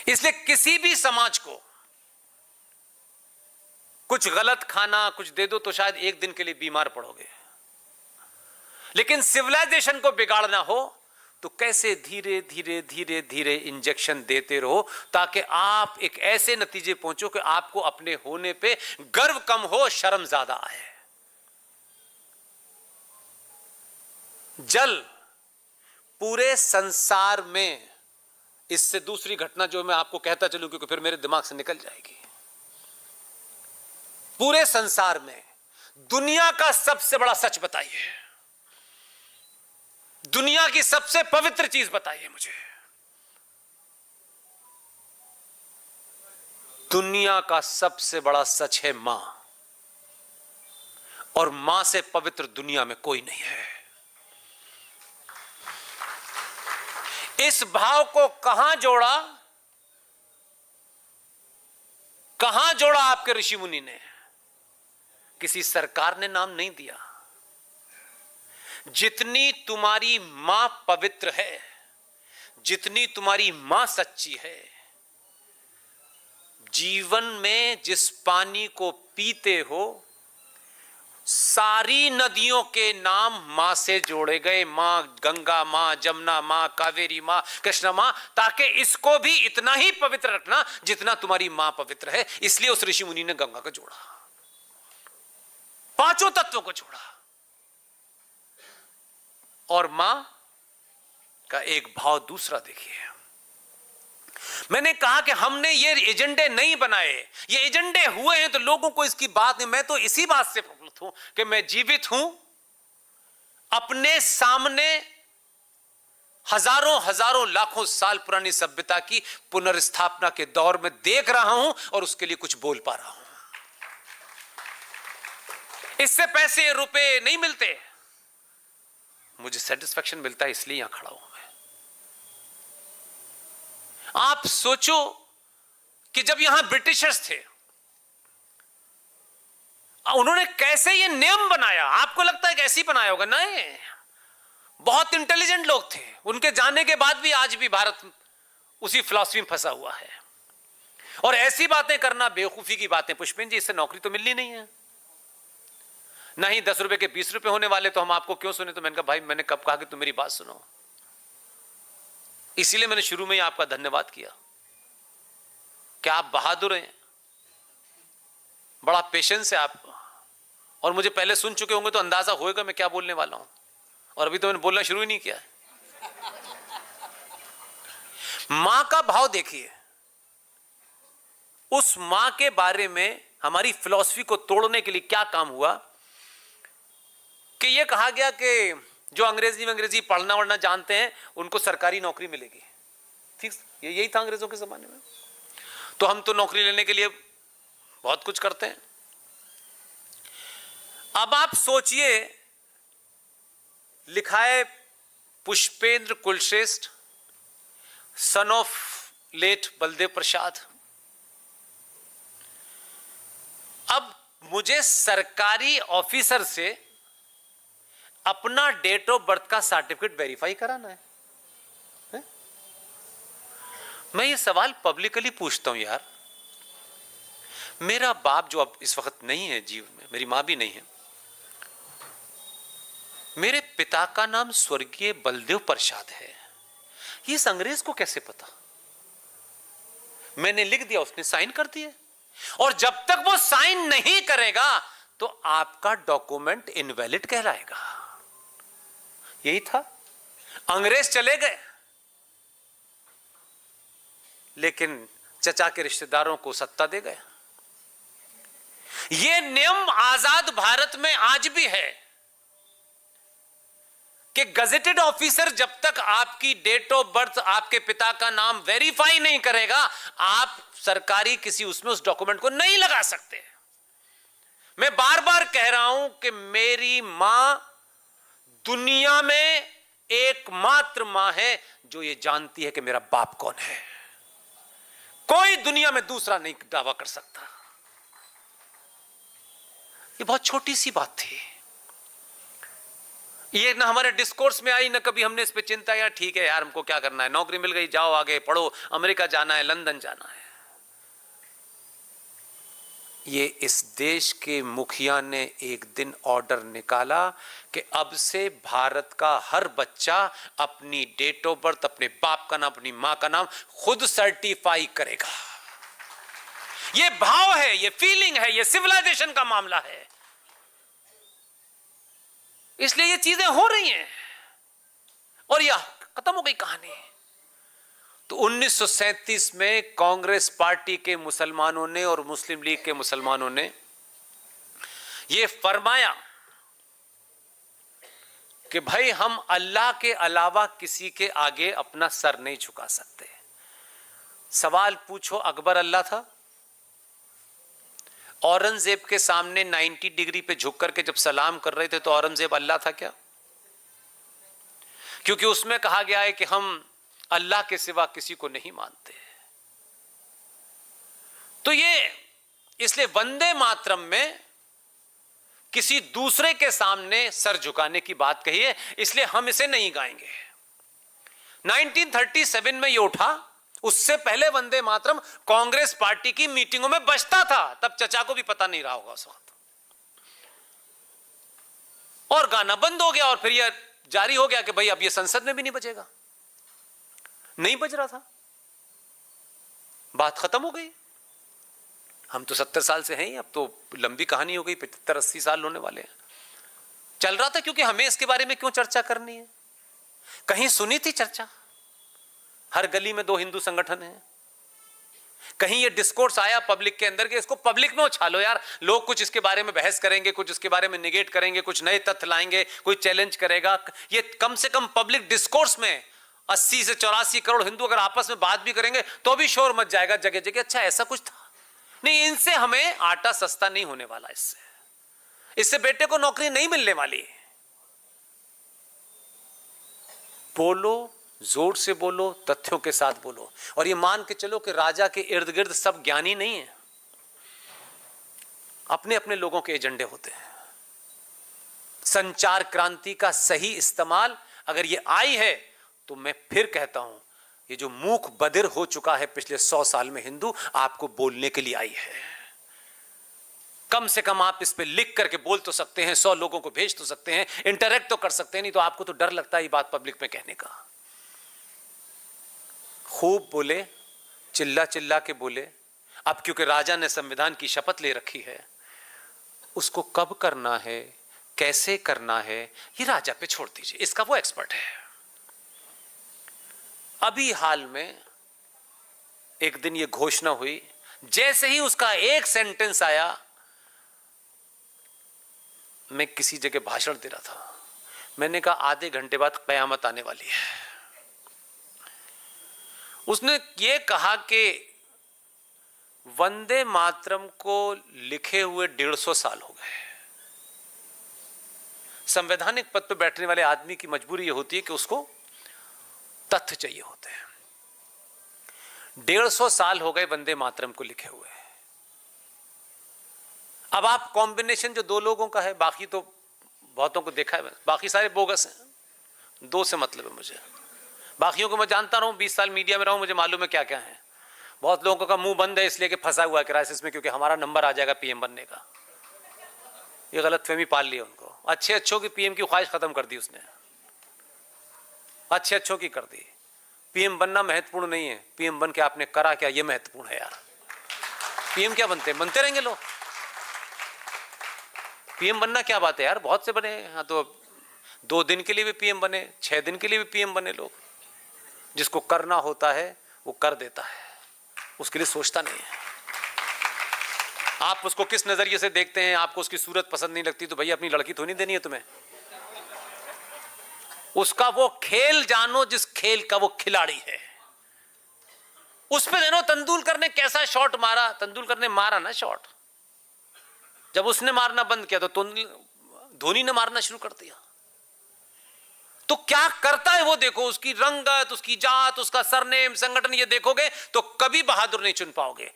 इसलिए किसी भी समाज को कुछ गलत खाना कुछ दे दो तो शायद एक दिन के लिए बीमार पड़ोगे, लेकिन सिविलाइजेशन को बिगाड़ना हो तो कैसे धीरे धीरे धीरे धीरे इंजेक्शन देते रहो ताकि आप एक ऐसे नतीजे पहुंचो कि आपको अपने होने पे गर्व कम हो, शर्म ज्यादा आए। जल पूरे संसार में, इससे दूसरी घटना जो मैं आपको कहता चलूं क्योंकि फिर मेरे दिमाग से निकल जाएगी, पूरे संसार में दुनिया का सबसे बड़ा सच बताइए, दुनिया की सबसे पवित्र चीज बताइए मुझे। दुनिया का सबसे बड़ा सच है मां, और मां से पवित्र दुनिया में कोई नहीं है। इस भाव को कहां जोड़ा आपके ऋषि मुनि ने? किसी सरकार ने नाम नहीं दिया। जितनी तुम्हारी मां पवित्र है, जितनी तुम्हारी मां सच्ची है, जीवन में जिस पानी को पीते हो सारी नदियों के नाम मां से जोड़े गए, मां गंगा, मां जमुना, मां कावेरी, मां कृष्ण मां, ताकि इसको भी इतना ही पवित्र रखना जितना तुम्हारी मां पवित्र है। इसलिए उस ऋषि मुनि ने गंगा को जोड़ा, पांचों तत्वों को जोड़ा। और मां का एक भाव दूसरा देखिए। मैंने कहा कि हमने ये एजेंडे नहीं बनाए, ये एजेंडे हुए हैं तो लोगों को इसकी बात नहीं। मैं तो इसी बात से प्रफुल्लित हूं कि मैं जीवित हूं, अपने सामने हजारों हजारों लाखों साल पुरानी सभ्यता की पुनर्स्थापना के दौर में देख रहा हूं और उसके लिए कुछ बोल पा रहा हूं। इससे पैसे रुपए नहीं मिलते, मुझे सेटिस्फैक्शन मिलता है, इसलिए यहां खड़ा हूं मैं। आप सोचो कि जब यहां ब्रिटिशर्स थे, उन्होंने कैसे ये नियम बनाया? आपको लगता है कि ऐसे ही बनाया होगा? नहीं, बहुत इंटेलिजेंट लोग थे। उनके जाने के बाद भी आज भी भारत उसी फिलॉसफी में फंसा हुआ है। और ऐसी बातें करना बेवकूफी की बातें। पुष्पेंद्र जी, इससे नौकरी तो मिलनी नहीं है, नहीं 10 रुपए के 20 रुपए होने वाले, तो हम आपको क्यों सुने? तो मैंने कहा भाई, मैंने कब कहा कि तुम मेरी बात सुनो? इसीलिए मैंने शुरू में ही आपका धन्यवाद किया कि आप बहादुर हैं, बड़ा पेशेंस है आप, और मुझे पहले सुन चुके होंगे तो अंदाजा होएगा मैं क्या बोलने वाला हूं, और अभी तो मैंने बोलना शुरू ही नहीं किया है। मां का भाव देखिए। उस मां के बारे में हमारी फिलॉसफी को तोड़ने के लिए क्या काम हुआ कि यह कहा गया कि जो अंग्रेजी पढ़ना वढ़ना जानते हैं उनको सरकारी नौकरी मिलेगी। ठीक, यही था अंग्रेजों के जमाने में। तो हम तो नौकरी लेने के लिए बहुत कुछ करते हैं। अब आप सोचिए, लिखा है Pushpendra Kulshreshtha, son of late Baldev Prasad. अब मुझे सरकारी ऑफिसर से अपना डेट ऑफ बर्थ का सर्टिफिकेट वेरीफाई कराना है? मैं ये सवाल पब्लिकली पूछता हूं यार। मेरा बाप जो अब इस वक्त नहीं है जीवन में, मेरी मां भी नहीं है, मेरे पिता का नाम स्वर्गीय बलदेव प्रसाद है, ये इस अंग्रेज को कैसे पता? मैंने लिख दिया, उसने साइन कर दिए, और जब तक वो साइन नहीं करेगा तो आपका डॉक्यूमेंट इनवैलिड कहलाएगा। यही था। अंग्रेज चले गए, लेकिन चचा के रिश्तेदारों को सत्ता दे गए। यह नियम आजाद भारत में आज भी है कि गजेटेड ऑफिसर जब तक आपकी डेट ऑफ बर्थ, आपके पिता का नाम वेरीफाई नहीं करेगा, आप सरकारी किसी उसमें उस डॉक्यूमेंट को नहीं लगा सकते। मैं बार बार कह रहा हूं कि मेरी मां दुनिया में एकमात्र मां है जो ये जानती है कि मेरा बाप कौन है। कोई दुनिया में दूसरा नहीं दावा कर सकता। ये बहुत छोटी सी बात थी। ये ना हमारे डिस्कोर्स में आई, ना कभी हमने इस पे चिंता किया। ठीक है यार, हमको क्या करना है, नौकरी मिल गई, जाओ आगे पढ़ो, अमेरिका जाना है, लंदन जाना है। ये इस देश के मुखिया ने एक दिन ऑर्डर निकाला कि अब से भारत का हर बच्चा अपनी डेट ऑफ बर्थ, अपने बाप का नाम, अपनी मां का नाम खुद सर्टिफाई करेगा। ये भाव है, ये फीलिंग है, ये सिविलाइजेशन का मामला है। इसलिए ये चीजें हो रही हैं और यह खत्म हो गई कहानी। तो 1937 में कांग्रेस पार्टी के मुसलमानों ने और मुस्लिम लीग के मुसलमानों ने यह फरमाया कि भाई हम अल्लाह के अलावा किसी के आगे अपना सर नहीं झुका सकते। सवाल पूछो, अकबर अल्लाह था? औरंगजेब के सामने 90 डिग्री पे झुक करके जब सलाम कर रहे थे तो औरंगजेब अल्लाह था क्या? क्योंकि उसमें कहा गया है कि हम अल्लाह के सिवा किसी को नहीं मानते। तो ये इसलिए वंदे मातरम में किसी दूसरे के सामने सर झुकाने की बात कही है, इसलिए हम इसे नहीं गाएंगे। 1937 में ये उठा, उससे पहले वंदे मातरम कांग्रेस पार्टी की मीटिंगों में बजता था, तब चचा को भी पता नहीं रहा होगा उस वक्त, और गाना बंद हो गया और फिर यह जारी हो गया कि भाई अब यह संसद में भी नहीं बजेगा। नहीं बज रहा था, बात खत्म हो गई। हम तो 70 साल से हैं, अब तो लंबी कहानी हो गई, 75-80 साल होने वाले हैं। चल रहा था क्योंकि हमें इसके बारे में क्यों चर्चा करनी है? कहीं सुनी थी चर्चा? हर गली में 2 हिंदू संगठन हैं। कहीं ये डिस्कोर्स आया पब्लिक के अंदर कि इसको पब्लिक में उछालो यार, लोग कुछ इसके बारे में बहस करेंगे, कुछ इसके बारे में निगेट करेंगे, कुछ नए तथ्य लाएंगे, कोई चैलेंज करेगा। ये कम से कम पब्लिक डिस्कोर्स में 80 से 84 करोड़ हिंदू अगर आपस में बात भी करेंगे तो भी शोर मच जाएगा जगह जगह। अच्छा ऐसा कुछ था नहीं, इनसे हमें आटा सस्ता नहीं होने वाला, इससे बेटे को नौकरी नहीं मिलने वाली। बोलो, जोर से बोलो, तथ्यों के साथ बोलो, और ये मान के चलो कि राजा के इर्द गिर्द सब ज्ञानी नहीं है, अपने अपने लोगों के एजेंडे होते हैं। संचार क्रांति का सही इस्तेमाल अगर ये आई है तो मैं फिर कहता हूं, ये जो मूक बधिर हो चुका है पिछले 100 साल में हिंदू, आपको बोलने के लिए आई है। कम से कम आप इस पे लिख करके बोल तो सकते हैं, 100 लोगों को भेज तो सकते हैं, इंटरेक्ट तो कर सकते हैं, नहीं तो आपको तो डर लगता है ये बात पब्लिक में कहने का। खूब बोले, चिल्ला चिल्ला के बोले। अब क्योंकि राजा ने संविधान की शपथ ले रखी है, उसको कब करना है, कैसे करना है, ये राजा पे छोड़ दीजिए, इसका वो एक्सपर्ट है। अभी हाल में एक दिन ये घोषणा हुई, जैसे ही उसका एक सेंटेंस आया, मैं किसी जगह भाषण दे रहा था, मैंने कहा आधे घंटे बाद कयामत आने वाली है। उसने ये कहा कि वंदे मातरम को लिखे हुए 150 साल हो गए। संवैधानिक पद पर बैठने वाले आदमी की मजबूरी यह होती है कि उसको तथ्य चाहिए होते हैं। 150 साल हो गए वंदे मातरम को लिखे हुए। अब आप कॉम्बिनेशन जो 2 लोगों का है, बाकी तो बहुतों को देखा है, बाकी सारे बोगस हैं। 2 से मतलब है मुझे, बाकियों को मैं जानता रहा हूं, 20 साल मीडिया में रहा हूं, मुझे मालूम है क्या क्या है। बहुत लोगों का मुंह बंद है इसलिए कि फंसा हुआ है क्राइसिस में, क्योंकि हमारा नंबर आ जाएगा पीएम बनने का। ये गलतफहमी पाल ली उनको। अच्छे अच्छों की पीएम की ख्वाहिश खत्म कर दी उसने, अच्छे अच्छों की कर दी। पीएम बनना महत्वपूर्ण नहीं है, पीएम बन के आपने करा क्या ये महत्वपूर्ण है यार। पीएम क्या बनते रहेंगे लोग, पीएम बनना क्या बात है यार, बहुत से बने। हाँ तो 2 दिन के लिए भी पीएम बने, 6 दिन के लिए भी पीएम बने लोग। जिसको करना होता है वो कर देता है, उसके लिए सोचता नहीं है। आप उसको किस नजरिए से देखते हैं, आपको उसकी सूरत पसंद नहीं लगती तो भैया अपनी लड़की तो नहीं देनी है तुम्हें। उसका वो खेल जानो जिस खेल का वो खिलाड़ी है, उस पे जानो। तेंदुलकर ने कैसा शॉट मारा, तेंदुलकर ने मारा ना शॉट, जब उसने मारना बंद किया तो धोनी ने मारना शुरू कर दिया। तो क्या करता है वो देखो, उसकी रंगत, उसकी जात, उसका सरनेम, संगठन, ये देखोगे तो कभी बहादुर नहीं चुन पाओगे।